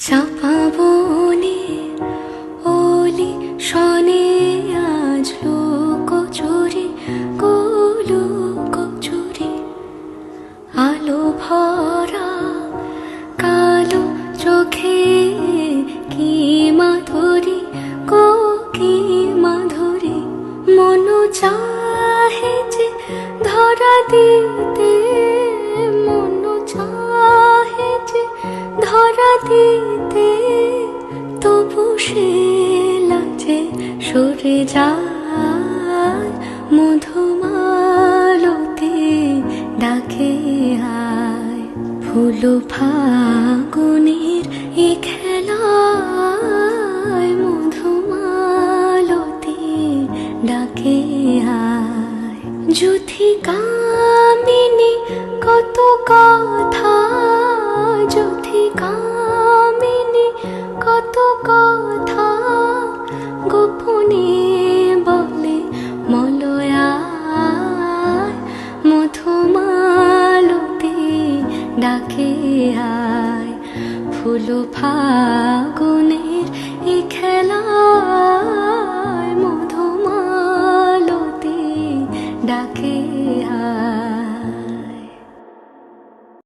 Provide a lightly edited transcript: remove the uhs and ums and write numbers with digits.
চাপা বনে ওলি শনে আজ লোকচুরি কচুরি আলো ভরা কালো চোখে কি মাধুরী কি মাধুরী মন চাহে যে ধরা দিতে মন চাহে যে ধরা দিতে তবু সে লাজে সরে যায় মধুমালতি ডাকে আয় ফুল ফাগুনের এ খেলায় মধুমালতি ডাকে আয় যুথি কামিনী কত কথা যুথি কামিনী কত কথা গোপনে বলে মলয়ায় মধুমালতি ডাকে আয় ফুল ফাগুনের এ খেলা